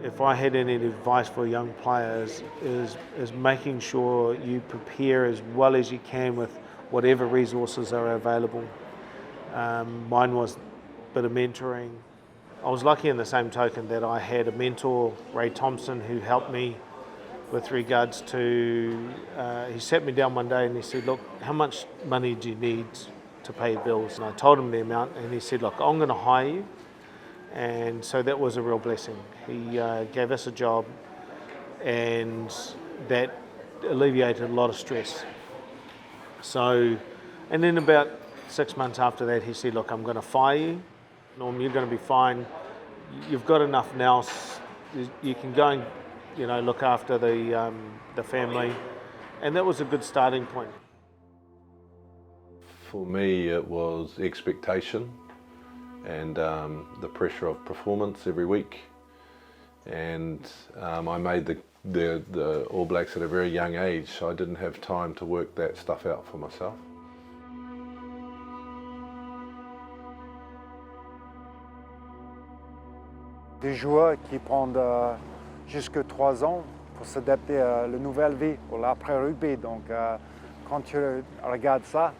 if I had any advice for young players is making sure you prepare as well as you can with whatever resources are available. Mine was a bit of mentoring. I was lucky in the same token that I had a mentor, Ray Thompson, who helped me with regards to, he sat me down one day and he said, look, how much money do you need to pay bills? And I told him the amount and he said, look, I'm going to hire you. And so that was a real blessing. He gave us a job and that alleviated a lot of stress. So, and then about 6 months after that, he said, look, I'm going to fire you. Norm, you're going to be fine. You've got enough now. You can go and, you know, look after the family. And that was a good starting point. For me, it was expectation and the pressure of performance every week. And I made the All Blacks at a very young age, so I didn't have time to work that stuff out for myself. Des joueurs qui prennent jusque 3 ans pour s'adapter à la nouvelle vie, pour l'après-rugby. Donc quand tu regardes ça,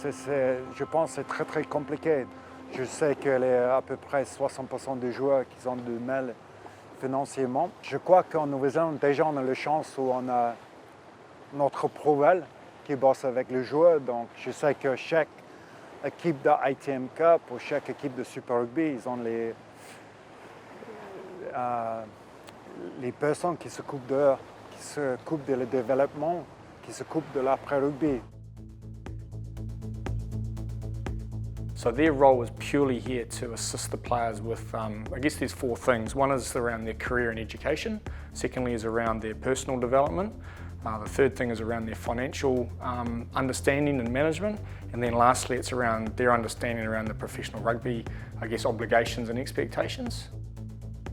je pense que c'est très très compliqué. Je sais qu'il y a à peu près 60% des joueurs qui ont du mal financièrement. Je crois qu'en Nouvelle-Zélande, déjà on a la chance où on a notre provel qui bosse avec les joueurs. Donc je sais que chaque équipe de ITM Cup ou chaque équipe de Super Rugby, ils ont les personnes qui s'occupent d'eux, qui s'occupent de le développement, qui s'occupent de l'après-rugby. So their role was purely here to assist the players with, I guess there's 4 things. One is around their career and education. Secondly is around their personal development. The third thing is around their financial understanding and management. And then lastly, it's around their understanding around the professional rugby, I guess, obligations and expectations.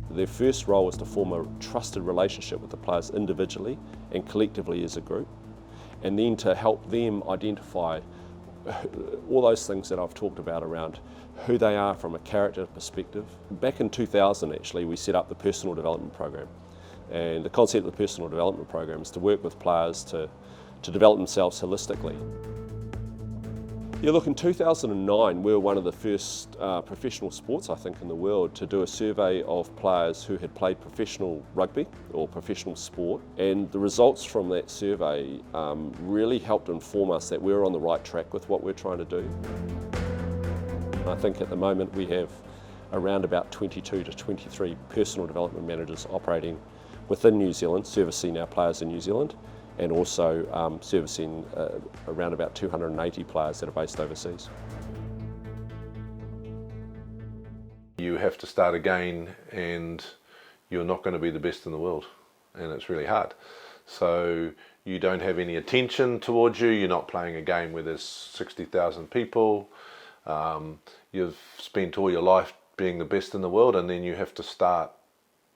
Their first role was to form a trusted relationship with the players individually and collectively as a group, and then to help them identify all those things that I've talked about around who they are from a character perspective. Back in 2000 actually we set up the personal development program, and the concept of the personal development program is to work with players to develop themselves holistically. Yeah, look, in 2009 we were one of the first professional sports, I think, in the world to do a survey of players who had played professional rugby or professional sport, and the results from that survey really helped inform us that we were on the right track with what we're trying to do. I think at the moment we have around about 22 to 23 personal development managers operating within New Zealand, servicing our players in New Zealand, and also servicing around about 280 players that are based overseas. You have to start again and you're not going to be the best in the world, and it's really hard. So you don't have any attention towards you, you're not playing a game where there's 60,000 people, you've spent all your life being the best in the world, and then you have to start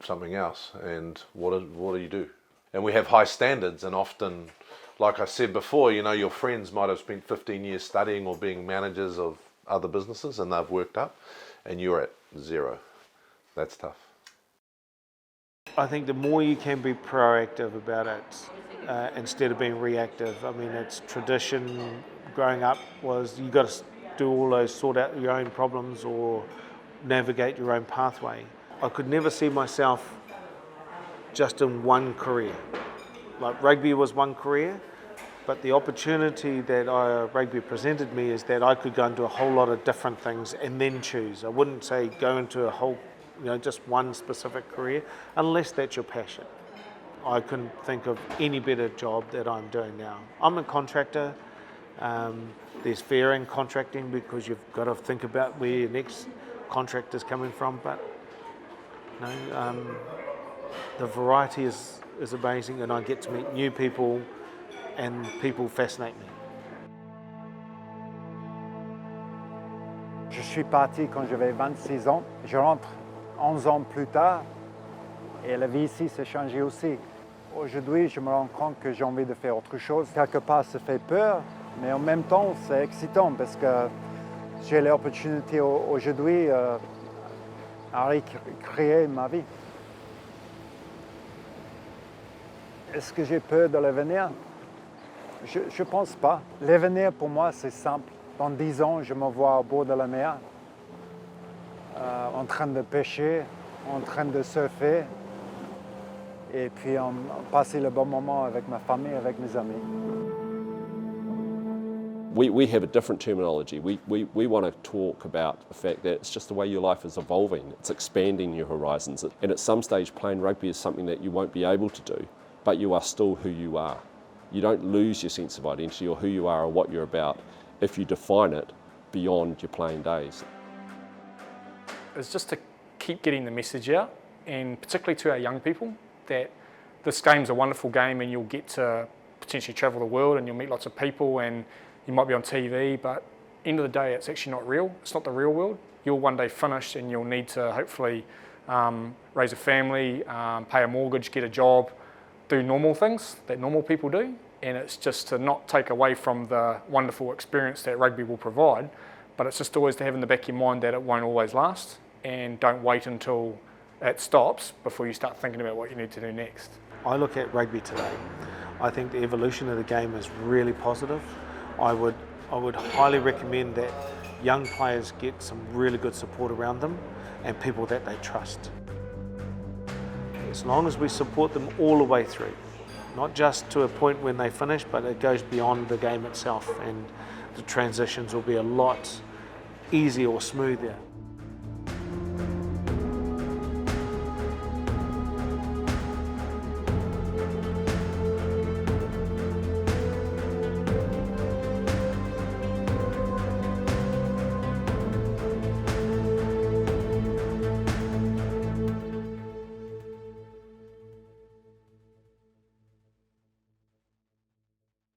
something else, and what do you do? And we have high standards, and often, like I said before, you know, your friends might have spent 15 years studying or being managers of other businesses and they've worked up, and you're at 0. That's tough. I think the more you can be proactive about it instead of being reactive. I mean, it's tradition growing up was you got to do all those, sort out your own problems or navigate your own pathway. I could never see myself just in one career. Like rugby was one career, but the opportunity that rugby presented me is that I could go into a whole lot of different things and then choose. I wouldn't say go into a whole, you know, just one specific career, unless that's your passion. I couldn't think of any better job that I'm doing now. I'm a contractor. There's fear in contracting because you've got to think about where your next contract is coming from, but you know, the variety is amazing, and I get to meet new people, and people fascinate me. Je suis parti quand j'avais 26 ans. Je rentre 11 ans plus tard et la vie ici s'est changée aussi. Aujourd'hui, je me rends compte que j'ai envie de faire autre chose. Quelque part, ça fait peur, mais en même temps, c'est excitant parce que j'ai l'opportunité aujourd'hui à recréer ma vie. Est-ce que j'ai peur de l'avenir? Je ne pense pas. L'avenir pour moi c'est simple. Dans 10 ans, je me vois au bord de la mer, en train de pêcher, en train de surfer, et puis passer le bon moment avec ma famille, avec mes amis. We have a different terminology. We want to talk about the fact that it's just the way your life is evolving. It's expanding your horizons. And at some stage, playing rugby is something that you won't be able to do, but you are still who you are. You don't lose your sense of identity or who you are or what you're about if you define it beyond your playing days. It's just to keep getting the message out, and particularly to our young people, that this game's a wonderful game and you'll get to potentially travel the world and you'll meet lots of people and you might be on TV, but end of the day, it's actually not real. It's not the real world. You'll one day finish and you'll need to hopefully raise a family, pay a mortgage, get a job, do normal things that normal people do. And it's just to not take away from the wonderful experience that rugby will provide, but it's just always to have in the back of your mind that it won't always last, and don't wait until it stops before you start thinking about what you need to do next. I look at rugby today. I think the evolution of the game is really positive. I would highly recommend that young players get some really good support around them and people that they trust. As long as we support them all the way through, not just to a point when they finish, but it goes beyond the game itself, and the transitions will be a lot easier or smoother.